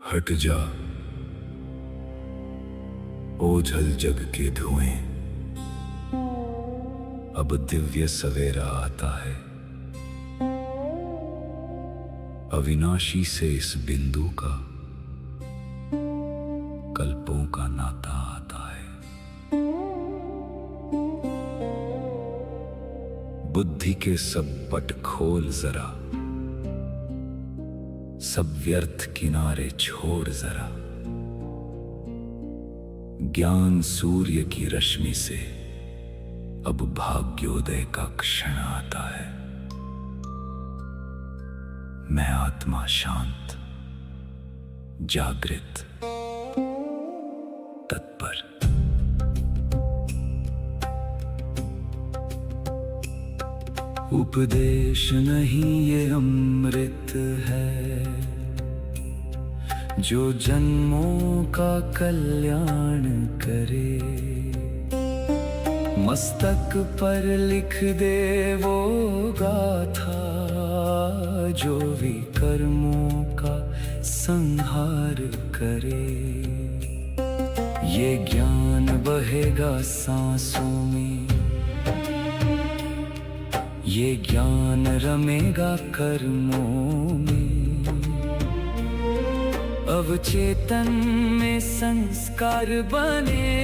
हट जा ओझल जग के धुएं, अब दिव्य सवेरा आता है। अविनाशी से इस बिंदु का कल्पों का नाता आता है। बुद्धि के सब पट खोल जरा, सब व्यर्थ किनारे छोड़ जरा। ज्ञान सूर्य की रश्मि से अब भाग्योदय का क्षण आता है। मैं आत्मा शांत, जागृत, तत्पर। उपदेश नहीं ये अमृत है, जो जन्मों का कल्याण करे। मस्तक पर लिख दे वो गाथा, जो विकर्मों का संहार करे। ये ज्ञान बहेगा सांसों में, ये ज्ञान रमेगा कर्मों में। अवचेतन में संस्कार बने,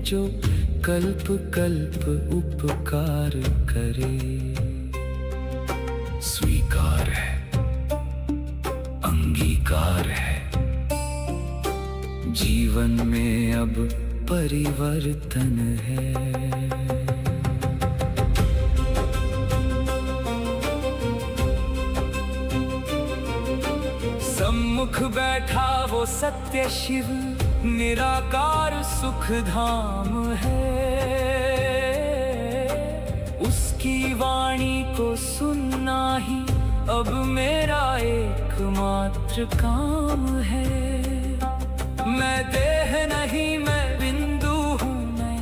जो कल्प कल्प उपकार करे। स्वीकार है, अंगीकार है, जीवन में अब परिवर्तन है। सम्मुख बैठा वो सत्य शिव, निराकार सुख धाम है। उसकी वाणी को सुनना ही अब मेरा एकमात्र काम है। मैं देह नहीं, मैं बिंदु हूँ, मैं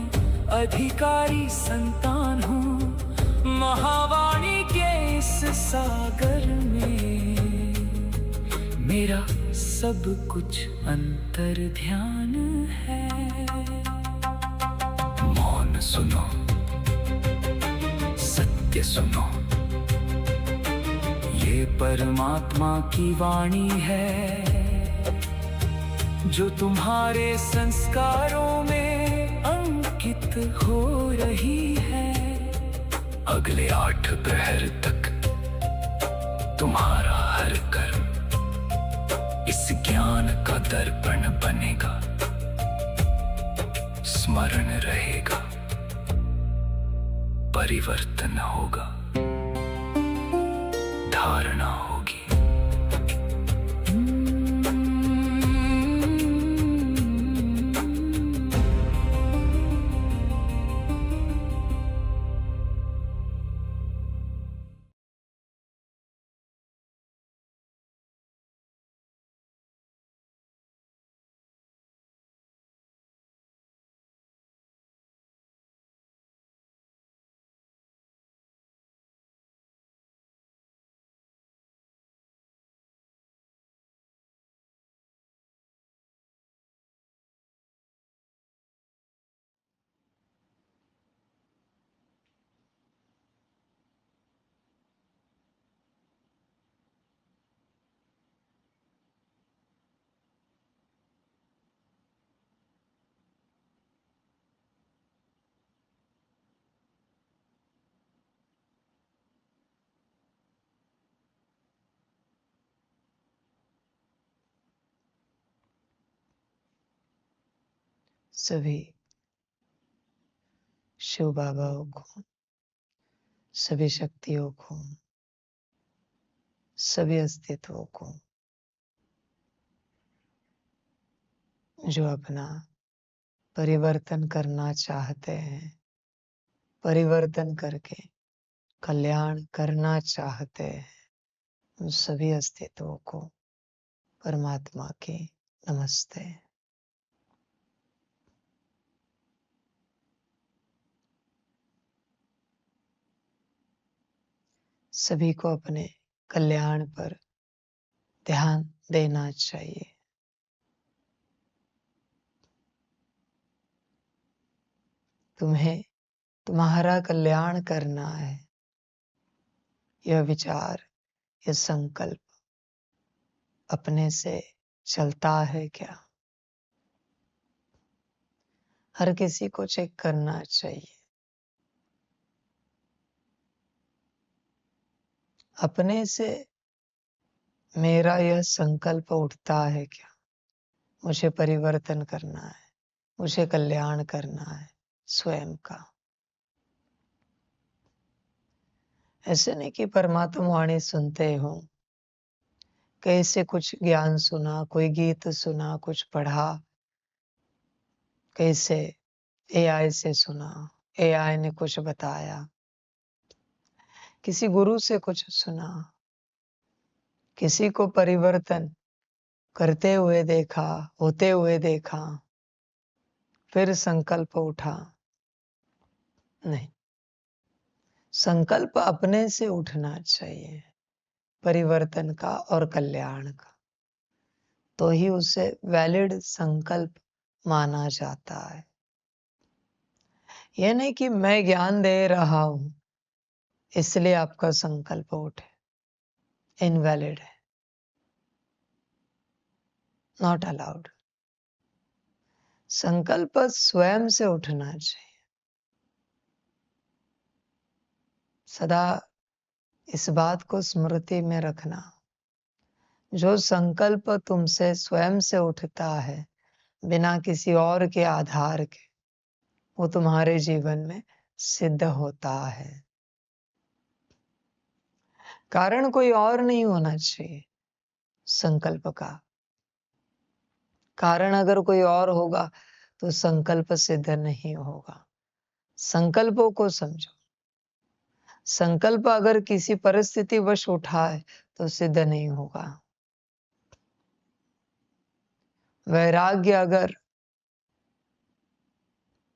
अधिकारी संतान हूँ। महावाणी के इस सागर में मेरा सब कुछ अंतर ध्यान है। मौन सुनो, सत्य सुनो, ये परमात्मा की वाणी है, जो तुम्हारे संस्कारों में अंकित हो रही है। अगले 8 प्रहर तक तुम्हारा हर कर्म इस ज्ञान का दर्पण बनेगा, स्मरण रहेगा, परिवर्तन होगा, धारणा होगी। सभी शिव बाबाओं को, सभी शक्तियों को, सभी अस्तित्वों को, जो अपना परिवर्तन करना चाहते हैं, परिवर्तन करके कल्याण करना चाहते हैं, उन सभी अस्तित्वों को परमात्मा की नमस्ते। सभी को अपने कल्याण पर ध्यान देना चाहिए। तुम्हें तुम्हारा कल्याण करना है। यह विचार, यह संकल्प अपने से चलता है क्या? हर किसी को चेक करना चाहिए। अपने से मेरा यह संकल्प उठता है क्या? मुझे परिवर्तन करना है, मुझे कल्याण करना है स्वयं का। ऐसे नहीं कि परमात्मा वाणी सुनते हो, कैसे कुछ ज्ञान सुना, कोई गीत सुना, कुछ पढ़ा, कैसे एआई से सुना, एआई ने कुछ बताया, किसी गुरु से कुछ सुना, किसी को परिवर्तन करते हुए देखा, होते हुए देखा, फिर संकल्प उठा। नहीं, संकल्प अपने से उठना चाहिए, परिवर्तन का और कल्याण का, तो ही उसे वैलिड संकल्प माना जाता है। यह नहीं कि मैं ज्ञान दे रहा हूं इसलिए आपका संकल्प उठे, इनवैलिड है, नॉट अलाउड। संकल्प स्वयं से उठना चाहिए। सदा इस बात को स्मृति में रखना, जो संकल्प तुमसे स्वयं से उठता है बिना किसी और के आधार के, वो तुम्हारे जीवन में सिद्ध होता है। कारण कोई और नहीं होना चाहिए संकल्प का। कारण अगर कोई और होगा तो संकल्प सिद्ध नहीं होगा। संकल्पों को समझो। संकल्प अगर किसी परिस्थिति वश उठा है तो सिद्ध नहीं होगा। वैराग्य अगर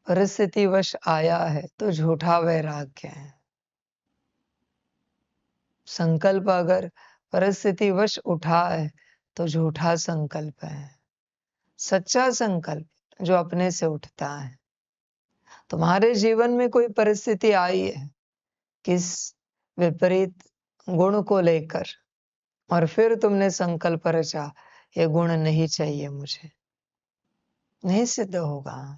परिस्थिति वश आया है तो झूठा वैराग्य है। संकल्प अगर परिस्थिति वश उठा है तो झूठा संकल्प है। सच्चा संकल्प जो अपने से उठता है। तुम्हारे जीवन में कोई परिस्थिति आई है किस विपरीत गुण को लेकर, और फिर तुमने संकल्प रचा, ये गुण नहीं चाहिए मुझे, नहीं सिद्ध होगा।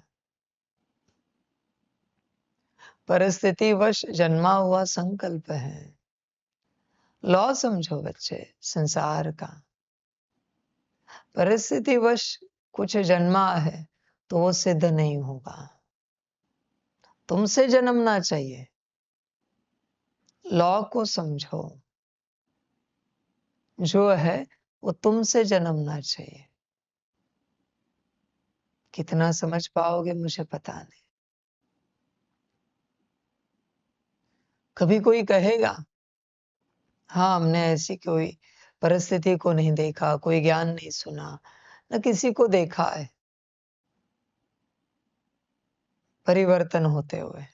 परिस्थिति वश जन्मा हुआ संकल्प है। लॉ समझो बच्चे संसार का। परिस्थिति वश कुछ जन्मा है तो वो सिद्ध नहीं होगा। तुमसे जन्मना चाहिए। लॉ को समझो, जो है वो तुमसे जन्मना चाहिए। कितना समझ पाओगे मुझे पता नहीं। कभी कोई कहेगा हाँ हमने ऐसी कोई परिस्थिति को नहीं देखा, कोई ज्ञान नहीं सुना, न किसी को देखा है परिवर्तन होते हुए,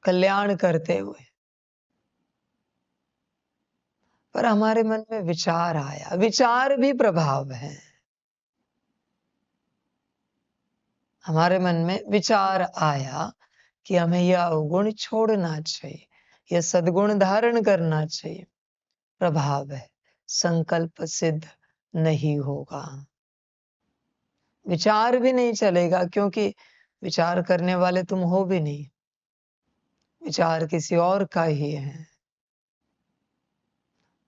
कल्याण करते हुए, पर हमारे मन में विचार आया। विचार भी प्रभाव है। हमारे मन में विचार आया कि हमें यह अवगुण छोड़ना चाहिए, यह सद्गुण धारण करना चाहिए। प्रभाव है, संकल्प सिद्ध नहीं होगा। विचार भी नहीं चलेगा क्योंकि विचार करने वाले तुम हो भी नहीं, विचार किसी और का ही है।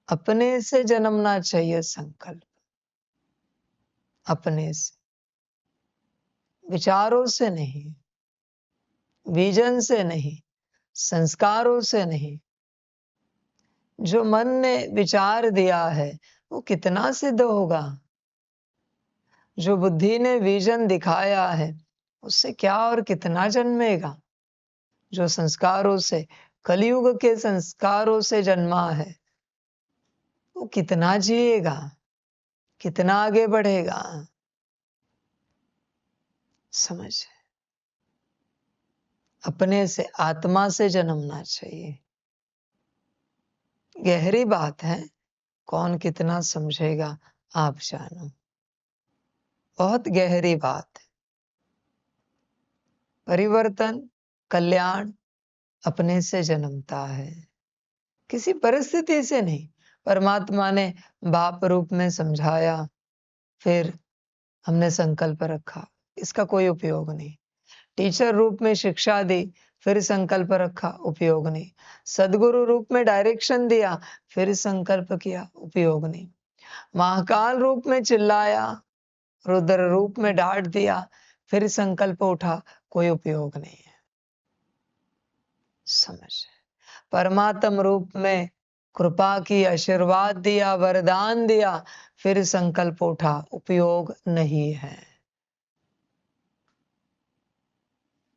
अपने से जन्मना चाहिए संकल्प, अपने से, विचारों से नहीं, विजन से नहीं, संस्कारों से नहीं। जो मन ने विचार दिया है वो कितना सिद्ध होगा। जो बुद्धि ने विजन दिखाया है उससे क्या और कितना जन्मेगा। जो संस्कारों से, कलयुग के संस्कारों से जन्मा है वो कितना जिएगा, कितना आगे बढ़ेगा। समझ, अपने से, आत्मा से जन्मना चाहिए। गहरी बात है, कौन कितना समझेगा आप जानो। बहुत गहरी बात है। परिवर्तन, कल्याण अपने से जन्मता है, किसी परिस्थिति से नहीं। परमात्मा ने बाप रूप में समझाया, फिर हमने संकल्प रखा, इसका कोई उपयोग नहीं। टीचर रूप में शिक्षा दी, फिर संकल्प रखा, उपयोग नहीं। सदगुरु रूप में डायरेक्शन दिया, फिर संकल्प किया, उपयोग नहीं। महाकाल रूप में चिल्लाया, रुद्र रूप में डांट दिया, फिर संकल्प उठा, कोई उपयोग नहीं है। समझ। परमात्म रूप में कृपा की, आशीर्वाद दिया, वरदान दिया, फिर संकल्प उठा, उपयोग नहीं है।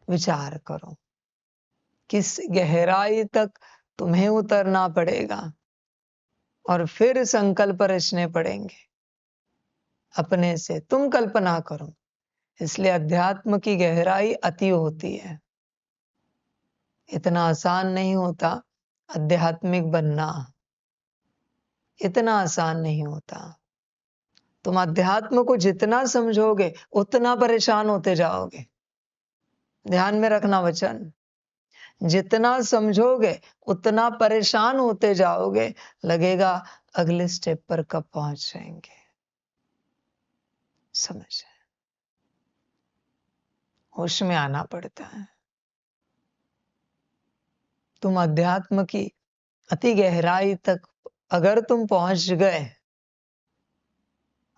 विचार करो, किस गहराई तक तुम्हें उतरना पड़ेगा और फिर संकल्प रचने पड़ेंगे अपने से। तुम कल्पना करो। इसलिए अध्यात्म की गहराई अति होती है। इतना आसान नहीं होता आध्यात्मिक बनना, इतना आसान नहीं होता। तुम अध्यात्म को जितना समझोगे उतना परेशान होते जाओगे। ध्यान में रखना वचन। जितना समझोगे उतना परेशान होते जाओगे, लगेगा अगले स्टेप पर कब पहुंच जाएंगे। समझ। होश में आना पड़ता है। तुम अध्यात्म की अति गहराई तक अगर तुम पहुंच गए,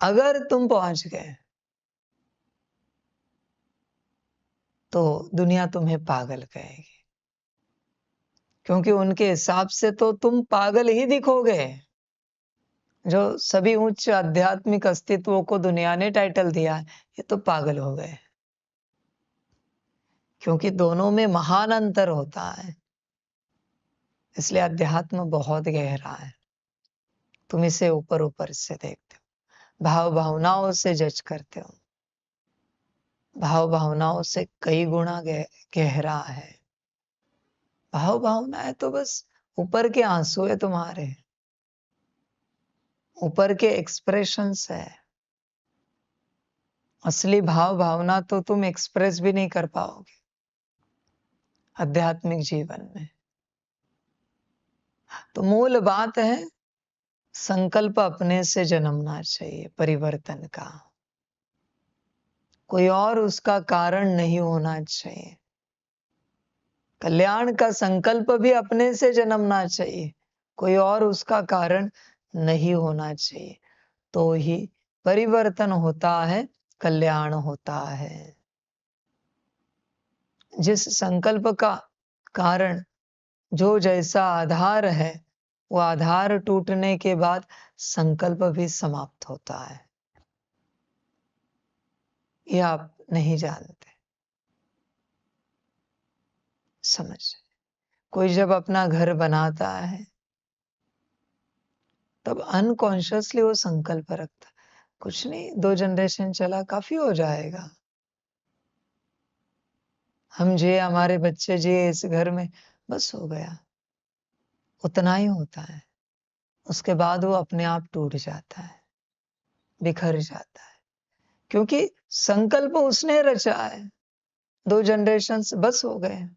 अगर तुम पहुंच गए, तो दुनिया तुम्हें पागल कहेगी, क्योंकि उनके हिसाब से तो तुम पागल ही दिखोगे। जो सभी उच्च आध्यात्मिक अस्तित्वों को दुनिया ने टाइटल दिया है, ये तो पागल हो गए, क्योंकि दोनों में महान अंतर होता है। इसलिए अध्यात्म बहुत गहरा है। तुम इसे ऊपर ऊपर से देखते हो, भाव भावनाओं से जज करते हो। भाव भावनाओं से कई गुना गहरा है। भाव भावनाएं तो बस ऊपर के आंसू है तुम्हारे, ऊपर के एक्सप्रेशंस है। असली भाव भावना तो तुम एक्सप्रेस भी नहीं कर पाओगे आध्यात्मिक जीवन में। तो मूल बात है, संकल्प अपने से जन्मना चाहिए परिवर्तन का। कोई और उसका कारण नहीं होना चाहिए। कल्याण का संकल्प भी अपने से जन्मना चाहिए, कोई और उसका कारण नहीं होना चाहिए। तो ही परिवर्तन होता है, कल्याण होता है। जिस संकल्प का कारण जो जैसा आधार है, वो आधार टूटने के बाद संकल्प भी समाप्त होता है। ये आप नहीं जानते। समझ। कोई जब अपना घर बनाता है, तब अनकॉन्शियसली वो संकल्प रखता, कुछ नहीं, 2 जनरेशन चला काफी हो जाएगा। हम जिए, हमारे बच्चे जिए इस घर में, बस हो गया, उतना ही होता है। उसके बाद वो अपने आप टूट जाता है, बिखर जाता है, क्योंकि संकल्प उसने रचा है। 2 जनरेशन बस हो गए।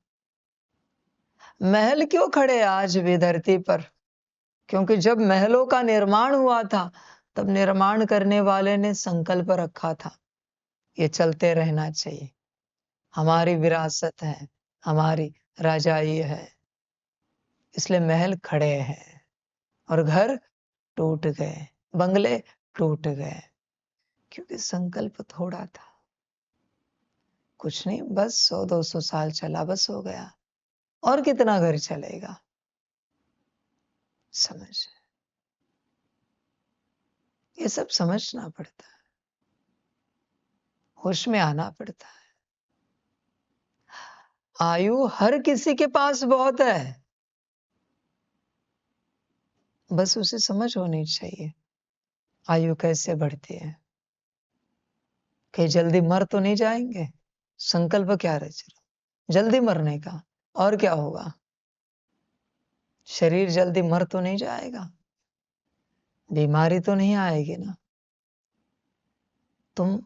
महल क्यों खड़े आज भी धरती पर? क्योंकि जब महलों का निर्माण हुआ था, तब निर्माण करने वाले ने संकल्प रखा था, ये चलते रहना चाहिए, हमारी विरासत है, हमारी राजाई है। इसलिए महल खड़े हैं और घर टूट गए, बंगले टूट गए, क्योंकि संकल्प थोड़ा था। कुछ नहीं, बस 100-200 साल चला, बस हो गया। और कितना घर चलेगा? समझ। ये सब समझना पड़ता है, होश में आना पड़ता है। आयु हर किसी के पास बहुत है, बस उसे समझ होनी चाहिए आयु कैसे बढ़ती है। कहीं जल्दी मर तो नहीं जाएंगे? संकल्प क्या रच रहे हो? जल्दी मरने का, और क्या होगा? शरीर जल्दी मर तो नहीं जाएगा? बीमारी तो नहीं आएगी ना। तुम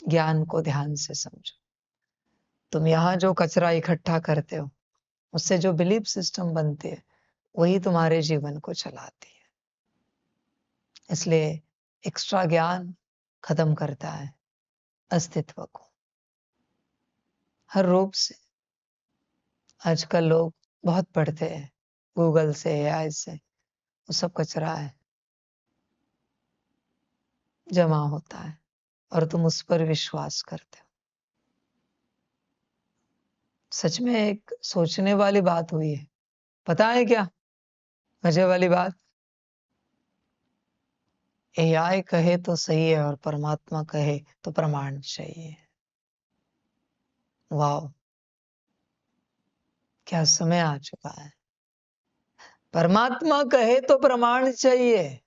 ज्ञान को ध्यान से समझो। तुम यहाँ जो कचरा इकट्ठा करते हो, उससे जो बिलीफ सिस्टम बनती है, वही तुम्हारे जीवन को चलाती है। इसलिए एक्स्ट्रा ज्ञान खत्म करता है अस्तित्व को हर रूप से। आजकल लोग बहुत पढ़ते हैं, गूगल से, एआई से, वो सब कचरा है, जमा होता है, और तुम उस पर विश्वास करते हो। सच में एक सोचने वाली बात हुई है। पता है क्या मजे वाली बात? एआई कहे तो सही है और परमात्मा कहे तो प्रमाण चाहिए। वाह, क्या समय आ चुका है। परमात्मा कहे तो प्रमाण चाहिए,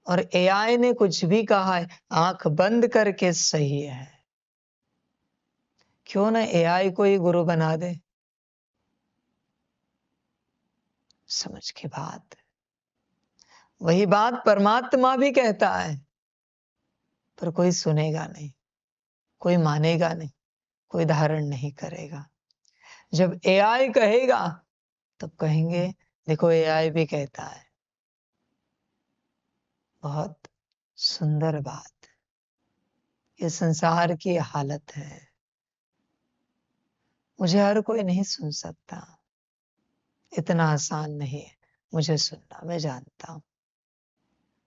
और एआई ने कुछ भी कहा है, आंख बंद करके सही है। क्यों ना एआई को ही गुरु बना दे। समझ की बात। वही बात परमात्मा भी कहता है, पर कोई सुनेगा नहीं, कोई मानेगा नहीं, कोई धारण नहीं करेगा। जब एआई कहेगा तब कहेंगे देखो एआई भी कहता है। बहुत सुंदर बात। ये संसार की हालत है। मुझे हर कोई नहीं सुन सकता, इतना आसान नहीं है मुझे सुनना, मैं जानता हूं।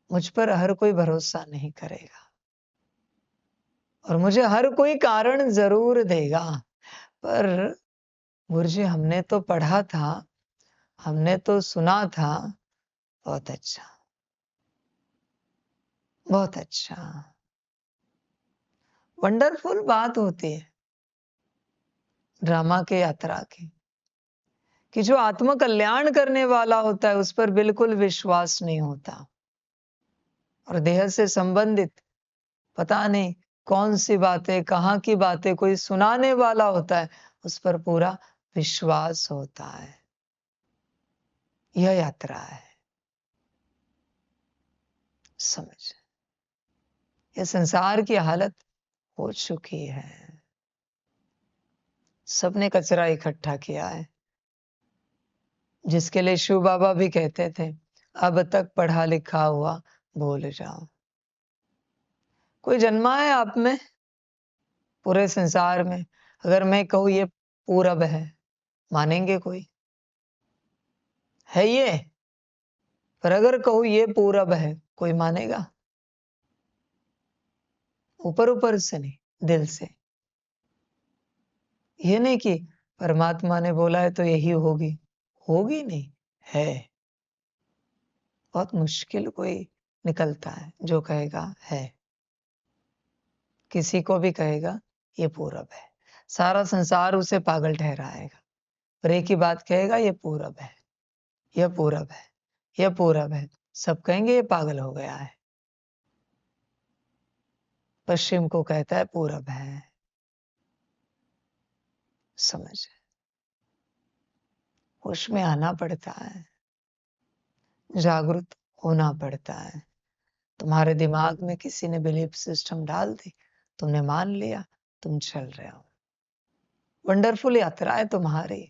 मुझ पर हर कोई भरोसा नहीं करेगा, और मुझे हर कोई कारण जरूर देगा। पर गुरुजी, हमने तो पढ़ा था, हमने तो सुना था। बहुत अच्छा, बहुत अच्छा। वंडरफुल बात होती है ड्रामा के यात्रा की, कि जो आत्म कल्याण करने वाला होता है उस पर बिल्कुल विश्वास नहीं होता, और देह से संबंधित पता नहीं कौन सी बातें, कहाँ की बातें कोई सुनाने वाला होता है, उस पर पूरा विश्वास होता है। यह यात्रा है। समझ, यह संसार की हालत हो चुकी है। सबने कचरा इकट्ठा किया है, जिसके लिए शिव बाबा भी कहते थे अब तक पढ़ा लिखा हुआ भूल जाओ। कोई जन्मा है आप में? पूरे संसार में अगर मैं कहूँ ये पूरब है, मानेंगे कोई? है ये? पर अगर कहूँ ये पूरब है, कोई मानेगा? ऊपर ऊपर से नहीं, दिल से। ये नहीं कि परमात्मा ने बोला है तो यही होगी, होगी नहीं, है। बहुत मुश्किल कोई निकलता है जो कहेगा है। किसी को भी कहेगा ये पूरब है, सारा संसार उसे पागल ठहराएगा। पर एक ही बात कहेगा ये पूरब है, यह पूरब है, यह पूरब है। सब कहेंगे ये पागल हो गया है। पश्चिम को कहता है पूरब है। समझ, होश में आना पड़ता है, जागरूक होना पड़ता है। तुम्हारे दिमाग में किसी ने बिलीफ सिस्टम डाल दी, तुमने मान लिया, तुम चल रहे हो। वंडरफुल यात्रा है तुम्हारी।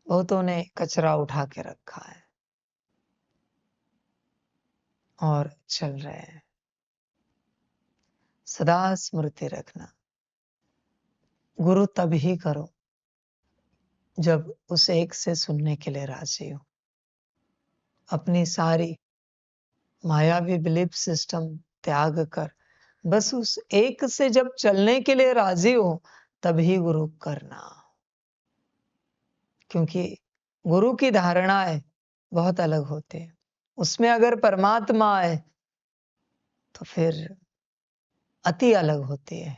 बहुतों ने कचरा उठा के रखा है और चल रहे हैं। सदा स्मृति रखना, गुरु तब ही करो जब उस एक से सुनने के लिए राजी हो। अपनी सारी मायावी बिलीफ सिस्टम त्याग कर बस उस एक से जब चलने के लिए राजी हो, तभी गुरु करना। क्योंकि गुरु की धारणाएं बहुत अलग होते हैं। उसमें अगर परमात्मा आए तो फिर अति अलग होती है,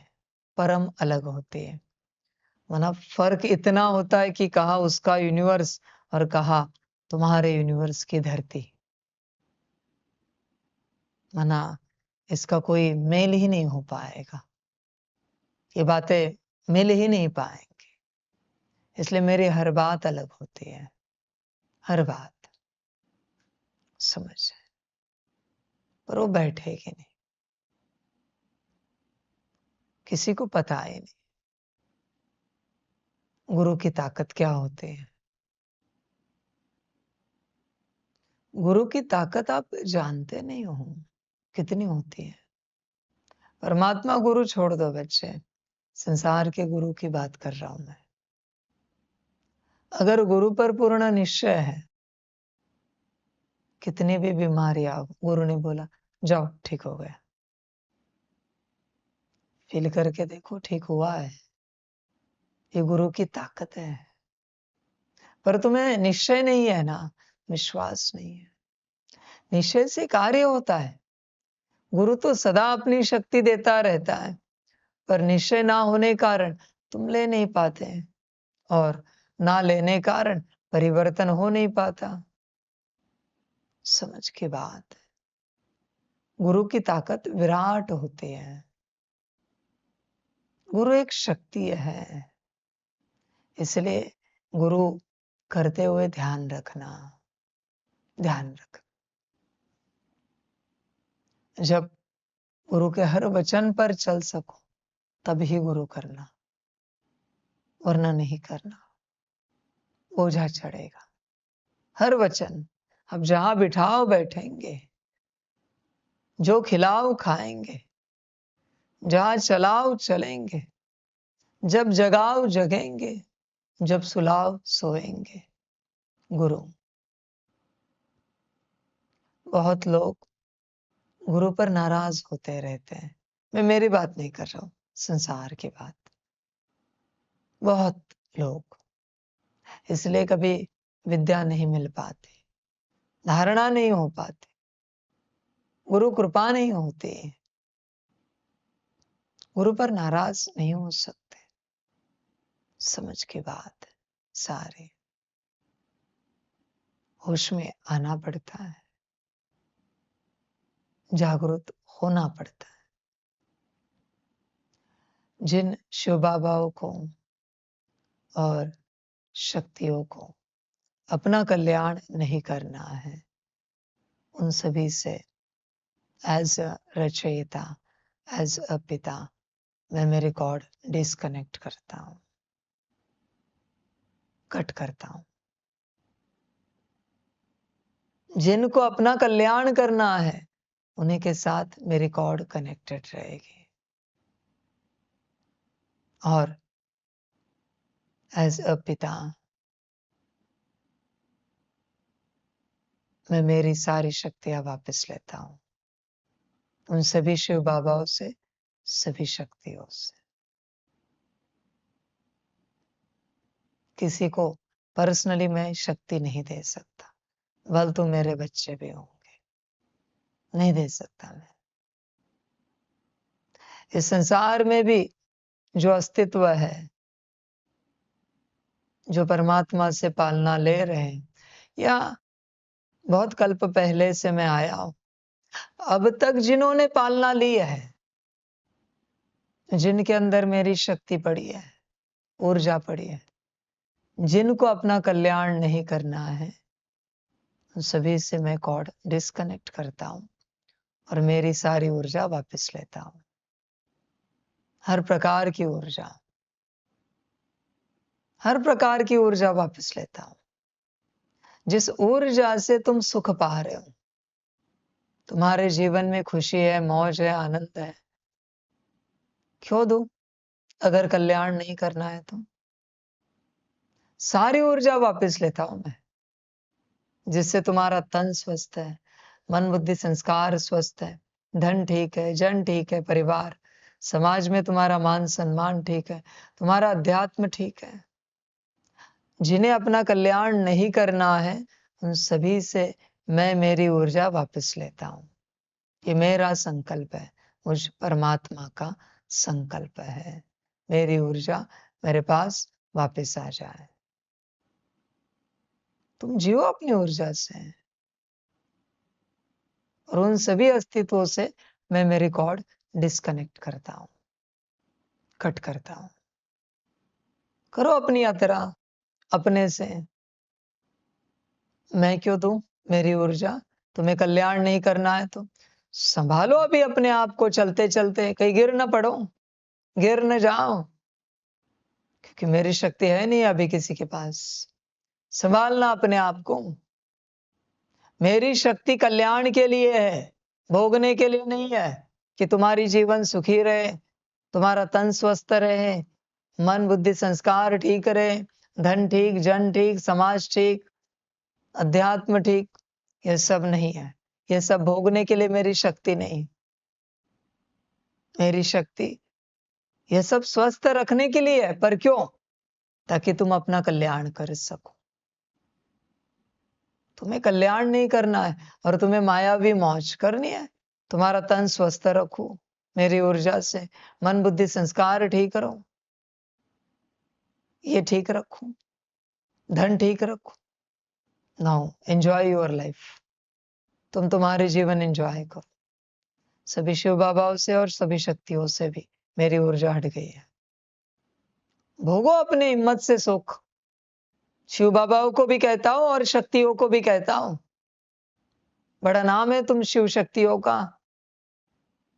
परम अलग होती है। वरना फर्क इतना होता है कि कहा उसका यूनिवर्स और कहा तुम्हारे यूनिवर्स की धरती। वरना इसका कोई मेल ही नहीं हो पाएगा, ये बातें मिल ही नहीं पाएंगी। इसलिए मेरी हर बात अलग होती है, हर बात। समझ है, पर वो बैठेगी नहीं, किसी को पता ही नहीं गुरु की ताकत क्या होती है। गुरु की ताकत आप जानते नहीं हो कितनी होती है। परमात्मा गुरु छोड़ दो बच्चे, संसार के गुरु की बात कर रहा हूं मैं। अगर गुरु पर पूर्ण निश्चय है, कितनी भी बीमारी आओ, गुरु ने बोला जाओ ठीक हो गया, फील करके देखो ठीक हुआ है, ये गुरु की ताकत है। पर तुम्हें निश्चय नहीं है ना, विश्वास नहीं है। निश्चय से कार्य होता है। गुरु तो सदा अपनी शक्ति देता रहता है, पर निश्चय ना होने कारण तुम ले नहीं पाते हैं, और ना लेने कारण परिवर्तन हो नहीं पाता। समझ की बात है। गुरु की ताकत विराट होती है। गुरु एक शक्ति है, इसलिए गुरु करते हुए ध्यान रखना, ध्यान रख। जब गुरु के हर वचन पर चल सको तब ही गुरु करना, वरना नहीं करना, बोझा चढ़ेगा। हर वचन अब जहां बिठाओ बैठेंगे, जो खिलाओ खाएंगे, जहां चलाओ चलेंगे, जब जगाओ जगेंगे, जब सुलाओ सोएंगे। गुरु। बहुत लोग गुरु पर नाराज होते रहते हैं। मैं मेरी बात नहीं कर रहा हूं, संसार की बात। बहुत लोग इसलिए कभी विद्या नहीं मिल पाती, धारणा नहीं हो पाती, गुरु कृपा नहीं होती, गुरु पर नाराज नहीं हो सकते। समझ की बात है। सारे होश में आना पड़ता है, जागरूक होना पड़ता है। जिन शिव बाबाओं को और शक्तियों को अपना कल्याण नहीं करना है, उन सभी से एज अ रचयिता, एज अ पिता, मैं मेरे गॉड डिस्कनेक्ट करता हूं, कट करता हूं। जिनको अपना कल्याण करना है, उन्हीं के साथ मेरी गॉड कनेक्टेड रहेगी। और एज अ पिता, मैं मेरी सारी शक्तियां वापस लेता हूं, उन सभी शिव बाबाओं से, सभी शक्तियों से। किसी को पर्सनली मैं शक्ति नहीं दे सकता, बल तो मेरे बच्चे भी होंगे, नहीं दे सकता मैं। इस संसार में भी जो अस्तित्व है, जो परमात्मा से पालना ले रहे हैं, या बहुत कल्प पहले से मैं आया हूं, अब तक जिन्होंने पालना ली है, जिनके अंदर मेरी शक्ति पड़ी है, ऊर्जा पड़ी है, जिनको अपना कल्याण नहीं करना है, उन सभी से मैं कॉर्ड डिस्कनेक्ट करता हूं और मेरी सारी ऊर्जा वापस लेता हूं। हर प्रकार की ऊर्जा, हर प्रकार की ऊर्जा वापस लेता हूं। जिस ऊर्जा से तुम सुख पा रहे हो, तुम्हारे जीवन में खुशी है, मौज है, आनंद है, क्यों दूं अगर कल्याण नहीं करना है तो? सारी ऊर्जा वापस लेता हूं मैं, जिससे तुम्हारा तन स्वस्थ है, मन बुद्धि संस्कार स्वस्थ है, धन ठीक है, जन ठीक है, परिवार समाज में तुम्हारा मान सम्मान ठीक है, तुम्हारा अध्यात्म ठीक है। जिन्हें अपना कल्याण नहीं करना है, उन सभी से मैं मेरी ऊर्जा वापस लेता हूं। ये मेरा संकल्प है, मुझ परमात्मा का संकल्प है, मेरी ऊर्जा मेरे पास वापस आ जाए। तुम जियो अपनी ऊर्जा से, और उन सभी अस्तित्वों से मैं मेरी गॉड डिस्कनेक्ट करता हूं, कट करता हूं। करो अपनी यात्रा अपने से, मैं क्यों दूं मेरी ऊर्जा तुम्हें कल्याण नहीं करना है तो संभालो अभी अपने आप को, चलते चलते कहीं गिर न पड़ो, गिर न जाओ, क्योंकि मेरी शक्ति है नहीं अभी किसी के पास। संभालना अपने आप को। मेरी शक्ति कल्याण के लिए है, भोगने के लिए नहीं है, कि तुम्हारी जीवन सुखी रहे, तुम्हारा तन स्वस्थ रहे, मन बुद्धि संस्कार ठीक रहे, धन ठीक, जन ठीक, समाज ठीक, अध्यात्म ठीक। ये सब नहीं है, ये सब भोगने के लिए मेरी शक्ति नहीं। मेरी शक्ति ये सब स्वस्थ रखने के लिए है। पर क्यों? ताकि तुम अपना कल्याण कर सको। तुम्हें कल्याण नहीं करना है और तुम्हें मायावी मौज करनी है। तुम्हारा तन स्वस्थ रखो मेरी ऊर्जा से, मन बुद्धि संस्कार ठीक करो, ये ठीक रखो, धन ठीक रखो। Now enjoy your life. तुम तुम्हारे जीवन एंजॉय करो। सभी शिव बाबाओं से और सभी शक्तियों से भी मेरी ऊर्जा हट गई है। भोगो अपनी हिम्मत से सुख। शिव बाबाओं को भी कहता हूं और शक्तियों को भी कहता हूं, बड़ा नाम है तुम शिव शक्तियों का,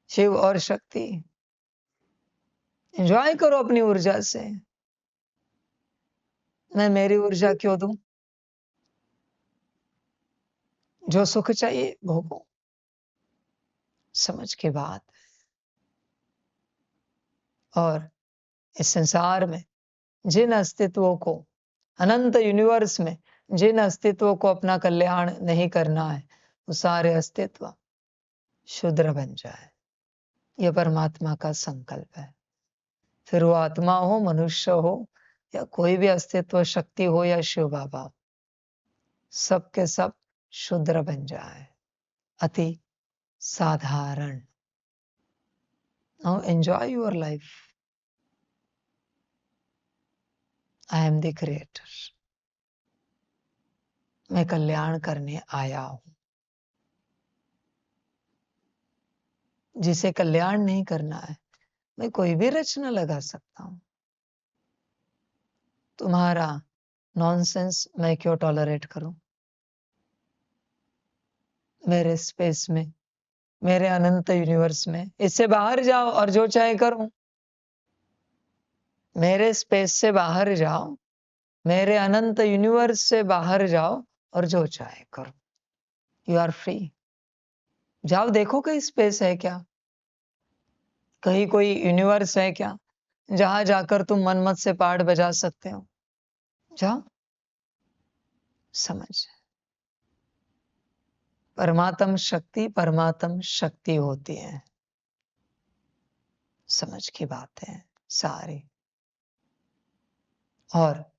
शिव और शक्ति। एंजॉय करो अपनी ऊर्जा से। मैं मेरी ऊर्जा क्यों दूं? जो सुख चाहिए भोगो। समझ की बात। और इस संसार में जिन अस्तित्वों को, अनंत यूनिवर्स में जिन अस्तित्वों को अपना कल्याण नहीं करना है, वो सारे अस्तित्व शूद्र बन जाए। यह परमात्मा का संकल्प है। फिर वो आत्मा हो, मनुष्य हो, या कोई भी अस्तित्व, शक्ति हो या शिव बाबा, सब के सब शूद्र बन जाए। अति साधारण। Now enjoy your life. I am the creator. मैं कल्याण करने आया हूं। जिसे कल्याण नहीं करना है, मैं कोई भी रचना लगा सकता हूं। तुम्हारा नॉनसेंस मैं क्यों टॉलरेट करूं? मेरे स्पेस में, मेरे अनंत यूनिवर्स में, इससे बाहर जाओ और जो चाहे करो। मेरे स्पेस से बाहर जाओ, मेरे अनंत यूनिवर्स से बाहर जाओ और जो चाहे करो। You are free. जाओ देखो कहीं स्पेस है क्या, कहीं कोई यूनिवर्स है क्या, जहां जाकर तुम मनमत से पाठ बजा सकते हो। जाओ। समझ। परमात्म शक्ति होती है। समझ की बात है सारी। और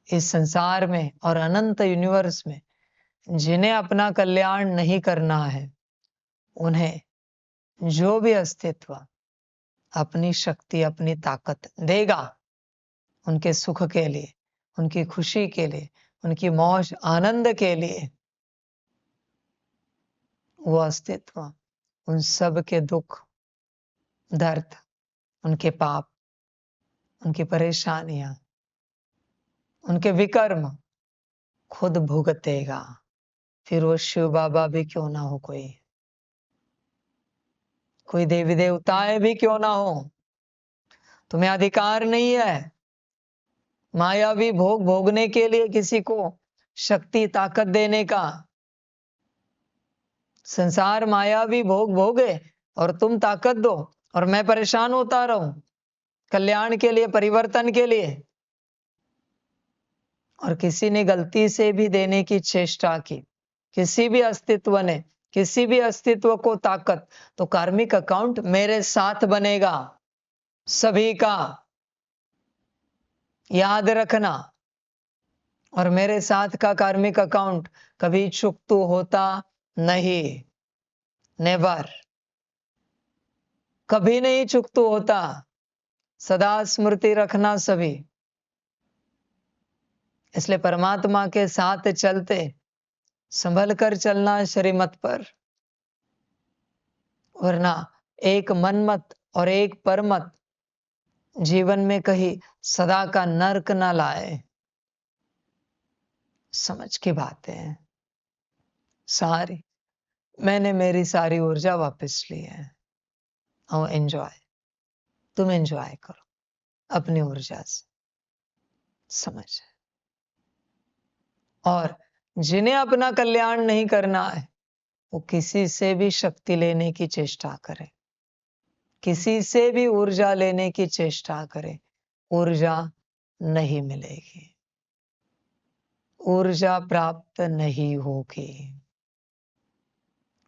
इस संसार में और अनंत यूनिवर्स में जिन्हें अपना कल्याण नहीं करना है, उन्हें जो भी अस्तित्व अपनी शक्ति, अपनी ताकत देगा, उनके सुख के लिए, उनकी खुशी के लिए, उनकी मौज आनंद के लिए, वो अस्तित्व उन सब के दुख, दर्द, उनके पाप, उनकी परेशानियां, उनके विकर्म खुद भुगतेगा। फिर वो शिव बाबा भी क्यों ना हो, कोई देवी देवताएं भी क्यों ना हो, तुम्हें अधिकार नहीं है मायावी भोग भोगने के लिए किसी को शक्ति ताकत देने का। संसार मायावी भोग भोगे और तुम ताकत दो और मैं परेशान होता रहूं कल्याण के लिए, परिवर्तन के लिए। और किसी ने गलती से भी देने की चेष्टा की, किसी भी अस्तित्व ने किसी भी अस्तित्व को ताकत, तो कार्मिक अकाउंट मेरे साथ बनेगा सभी का, याद रखना। और मेरे साथ का कार्मिक अकाउंट कभी चुकतू होता नहीं, नेवर, कभी नहीं चुकतू होता। सदा स्मृति रखना सभी। इसलिए परमात्मा के साथ चलते संभल कर चलना श्रीमत पर, वरना एक मनमत और एक परमत जीवन में कहीं सदा का नर्क न लाए। समझ की बात है सारी, मैंने मेरी सारी ऊर्जा वापस ली है। और एंजॉय, तुम एंजॉय करो अपनी ऊर्जा से, समझ। और जिन्हें अपना कल्याण नहीं करना है, वो किसी से भी शक्ति लेने की चेष्टा करे, किसी से भी ऊर्जा लेने की चेष्टा करे, ऊर्जा नहीं मिलेगी, ऊर्जा प्राप्त नहीं होगी।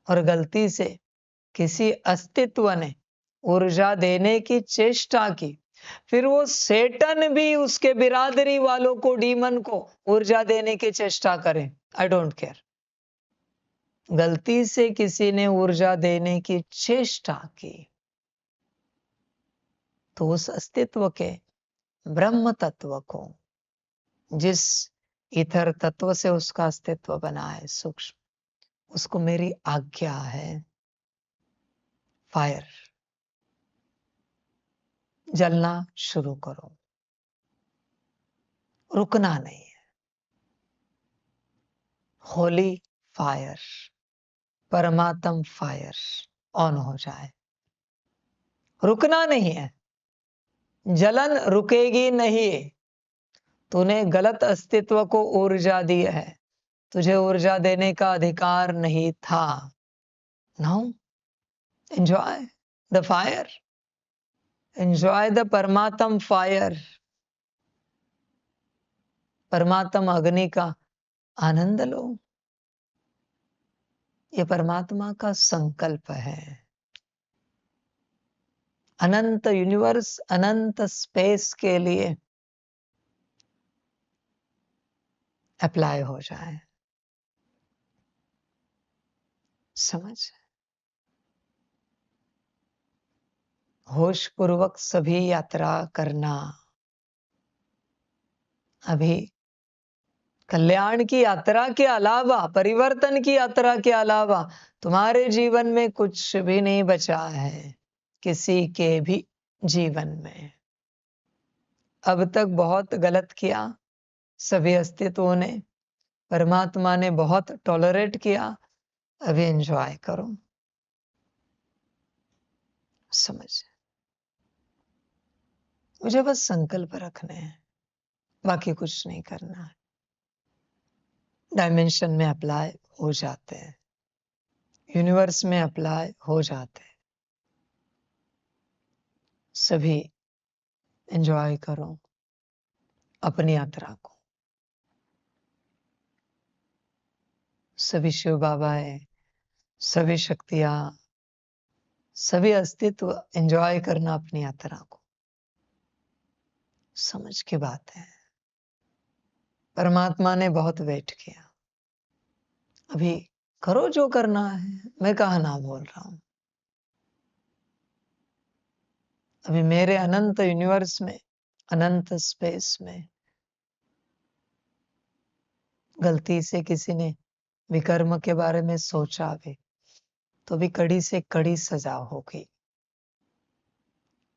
और गलती से किसी अस्तित्व ने ऊर्जा देने की चेष्टा की, फिर वो सेटन भी उसके बिरादरी वालों को, डीमन को ऊर्जा देने की चेष्टा करे, आई डोंट केयर। गलती से किसी ने ऊर्जा देने की चेष्टा की, तो उस अस्तित्व के, ब्रह्म तत्व को, जिस ईथर तत्व से उसका अस्तित्व बना है सूक्ष्म, उसको मेरी आज्ञा है, फायर, जलना शुरू करो, रुकना नहीं है। होली फायर, परमात्म फायर ऑन हो जाए, रुकना नहीं है, जलन रुकेगी नहीं। तूने गलत अस्तित्व को ऊर्जा दी है, तुझे ऊर्जा देने का अधिकार नहीं था। Now enjoy the fire, enjoy the परमात्म फायर, परमात्म अग्नि का आनंद लो। ये परमात्मा का संकल्प है। अनंत यूनिवर्स, अनंत स्पेस के लिए अप्लाई हो जाए, समझ। होश पूर्वक सभी यात्रा करना। अभी कल्याण की यात्रा के अलावा, परिवर्तन की यात्रा के अलावा तुम्हारे जीवन में कुछ भी नहीं बचा है, किसी के भी जीवन में। अब तक बहुत गलत किया सभी अस्तित्वों ने, परमात्मा ने बहुत टॉलरेट किया, अभी एंजॉय करो, समझ। मुझे बस संकल्प रखने हैं, बाकी कुछ नहीं करना है। डायमेंशन में अप्लाई हो जाते हैं, यूनिवर्स में अप्लाई हो जाते हैं। सभी एंजॉय करो अपनी यात्रा को। सभी शिव बाबाएं, सभी शक्तियां, सभी अस्तित्व एंजॉय करना अपनी यात्रा को, समझ की बात है। परमात्मा ने बहुत वेट किया, अभी करो जो करना है, मैं कहा ना बोल रहा हूं। अभी मेरे अनंत यूनिवर्स में, अनंत स्पेस में गलती से किसी ने विकर्म के बारे में सोचा भी, तो भी कड़ी से कड़ी सजा होगी।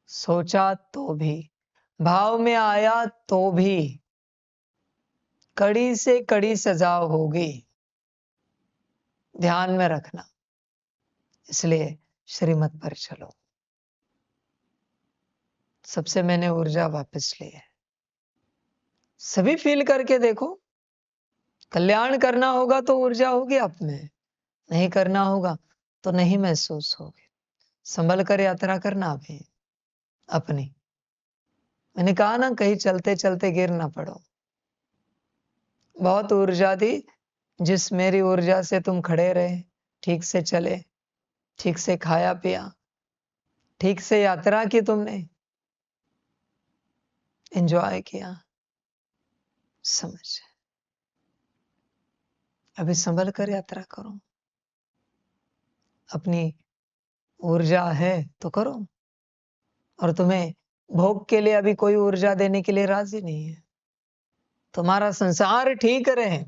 सोचा तो भी, भाव में आया तो भी कड़ी से कड़ी सजा होगी, ध्यान में रखना। इसलिए श्रीमत पर चलो। सबसे मैंने ऊर्जा वापस ली है, सभी फील करके देखो। कल्याण करना होगा तो ऊर्जा होगी आप में, नहीं करना होगा तो नहीं महसूस होगी। संभल कर यात्रा करना अभी अपनी। मैंने कहा ना, कहीं चलते चलते गिर ना पड़ो। बहुत ऊर्जा दी, जिस मेरी ऊर्जा से तुम खड़े रहे, ठीक से चले, ठीक से खाया पिया, ठीक से यात्रा की, तुमने एंजॉय किया, समझ। अभी संभल कर यात्रा करो। अपनी ऊर्जा है तो करो, और तुम्हें भोग के लिए अभी कोई ऊर्जा देने के लिए राजी नहीं है। तुम्हारा संसार ठीक रहे,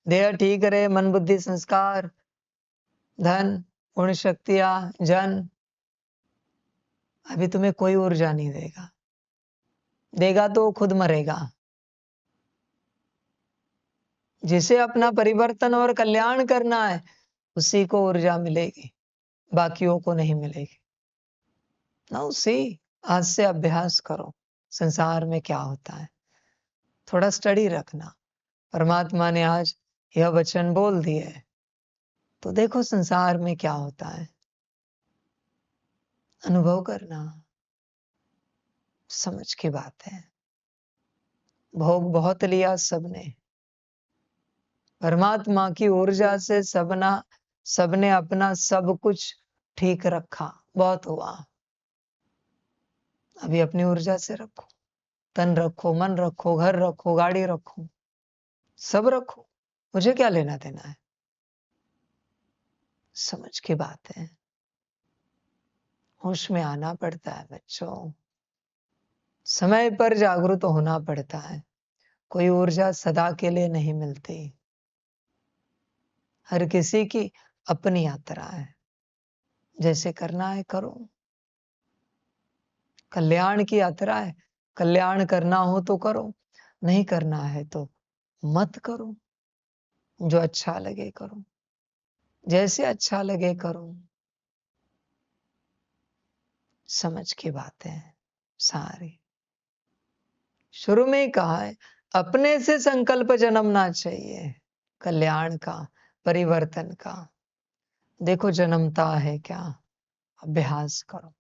देह ठीक रहे, मन बुद्धि संस्कार, धन गुण शक्तियां जन, अभी तुम्हें कोई ऊर्जा नहीं देगा। देगा तो खुद मरेगा। जिसे अपना परिवर्तन और कल्याण करना है उसी को ऊर्जा मिलेगी, बाकियों को नहीं मिलेगी ना। उसी आज से अभ्यास करो संसार में क्या होता है, थोड़ा स्टडी रखना। परमात्मा ने आज यह वचन बोल दिए है, तो देखो संसार में क्या होता है, अनुभव करना। समझ की बात है। भोग बहुत लिया सबने, परमात्मा की ऊर्जा से सबने अपना सब कुछ ठीक रखा, बहुत हुआ। अभी अपनी ऊर्जा से रखो, तन रखो, मन रखो, घर रखो, गाड़ी रखो, सब रखो, मुझे क्या लेना देना है। समझ की बात है। होश में आना पड़ता है बच्चों, समय पर जागरूक होना पड़ता है। कोई ऊर्जा सदा के लिए नहीं मिलती, हर किसी की अपनी यात्रा है। जैसे करना है करो, कल्याण की यात्रा है, कल्याण करना हो तो करो, नहीं करना है तो मत करो। जो अच्छा लगे करो, जैसे अच्छा लगे करो। समझ की बात है सारी। शुरू में ही कहा है, अपने से संकल्प जन्मना चाहिए, कल्याण का, परिवर्तन का। देखो जन्मता है क्या, अभ्यास करो।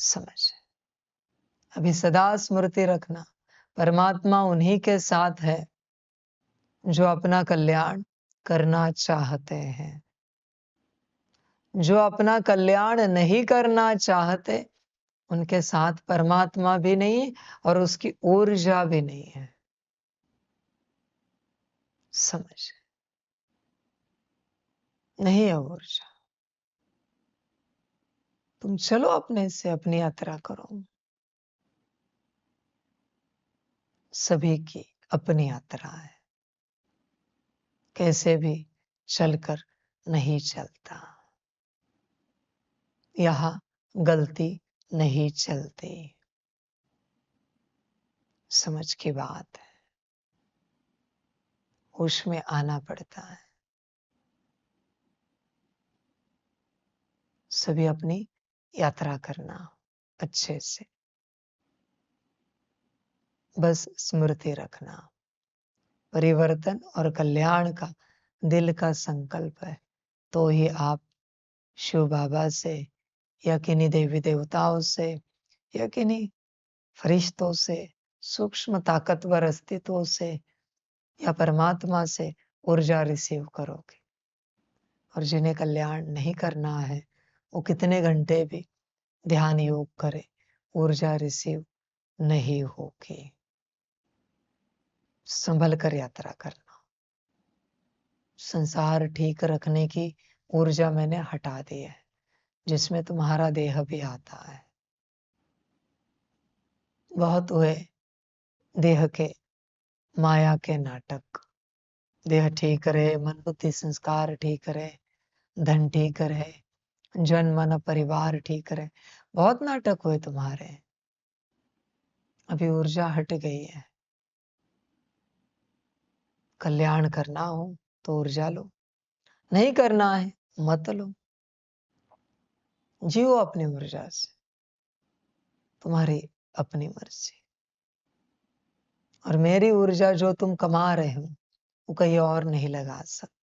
समझ, अभी सदा स्मृति रखना, परमात्मा उन्हीं के साथ है जो अपना कल्याण करना चाहते हैं। जो अपना कल्याण नहीं करना चाहते, उनके साथ परमात्मा भी नहीं है और उसकी ऊर्जा भी नहीं है। समझ, नहीं है ऊर्जा। तुम चलो अपने से, अपनी यात्रा करो। सभी की अपनी यात्रा है, कैसे भी चलकर नहीं चलता, यहां गलती नहीं चलती। समझ की बात है। होश में आना पड़ता है। सभी अपनी यात्रा करना अच्छे से, बस स्मृति रखना। परिवर्तन और कल्याण का दिल का संकल्प है, तो ही आप शिव बाबा से या किन्हीं देवी देवताओं से या किन्हीं फरिश्तों से, सूक्ष्म ताकतवर अस्तित्वों से या परमात्मा से ऊर्जा रिसीव करोगे। और जिन्हें कल्याण नहीं करना है, वो कितने घंटे भी ध्यान योग करे, ऊर्जा रिसीव नहीं होगी। संभल कर यात्रा करना। संसार ठीक रखने की ऊर्जा मैंने हटा दी है, जिसमें तुम्हारा देह भी आता है। बहुत हुए देह के माया के नाटक। देह ठीक रहे, मन बुद्धि संस्कार ठीक रहे, धन ठीक रहे, जन मन परिवार ठीक रहे, बहुत नाटक हुए तुम्हारे। अभी ऊर्जा हट गई है। कल्याण करना हो तो ऊर्जा लो, नहीं करना है मत लो। जियो अपनी ऊर्जा से, तुम्हारी अपनी मर्जी। और मेरी ऊर्जा जो तुम कमा रहे हो वो कहीं और नहीं लगा सकते।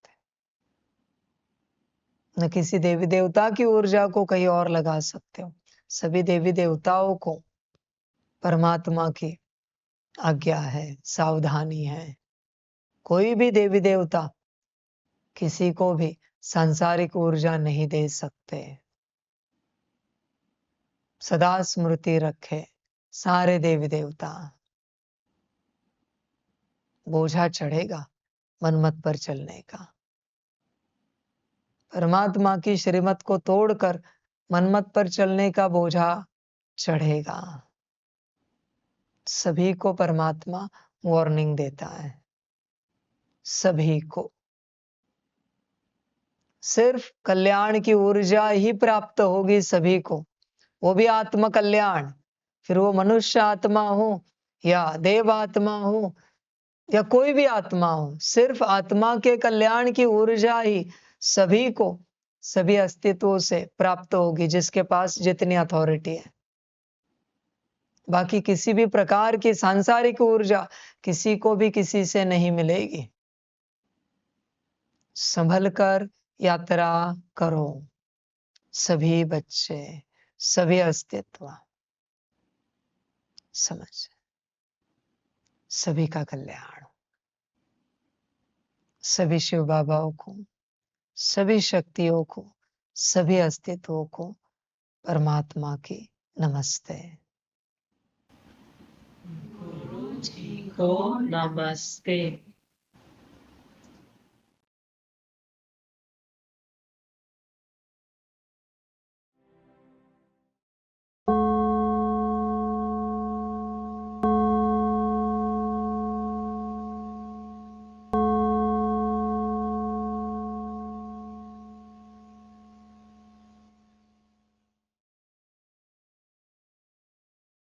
न किसी देवी देवता की ऊर्जा को कहीं और लगा सकते हो। सभी देवी देवताओं को परमात्मा की आज्ञा है, सावधानी है। कोई भी देवी देवता किसी को भी सांसारिक ऊर्जा नहीं दे सकते। सदा स्मृति रखे, सारे देवी देवता। बोझा चढ़ेगा मनमत पर चलने का। परमात्मा की श्रीमत को तोड़कर मनमत पर चलने का बोझा चढ़ेगा। सभी को परमात्मा वार्निंग देता है, सभी को। सिर्फ कल्याण की ऊर्जा ही प्राप्त होगी सभी को, वो भी आत्म कल्याण। फिर वो मनुष्य आत्मा हो या देव आत्मा हो या कोई भी आत्मा हो, सिर्फ आत्मा के कल्याण की ऊर्जा ही सभी को, सभी अस्तित्वों से प्राप्त होगी, जिसके पास जितनी अथॉरिटी है। बाकी किसी भी प्रकार की सांसारिक ऊर्जा किसी को भी किसी से नहीं मिलेगी। संभल कर यात्रा करो, सभी बच्चे, सभी अस्तित्व, समझ, सभी का कल्याण, सभी शिव बाबाओं को, सभी शक्तियों को, सभी अस्तित्वों को परमात्मा की नमस्ते। गुरु जी को नमस्ते।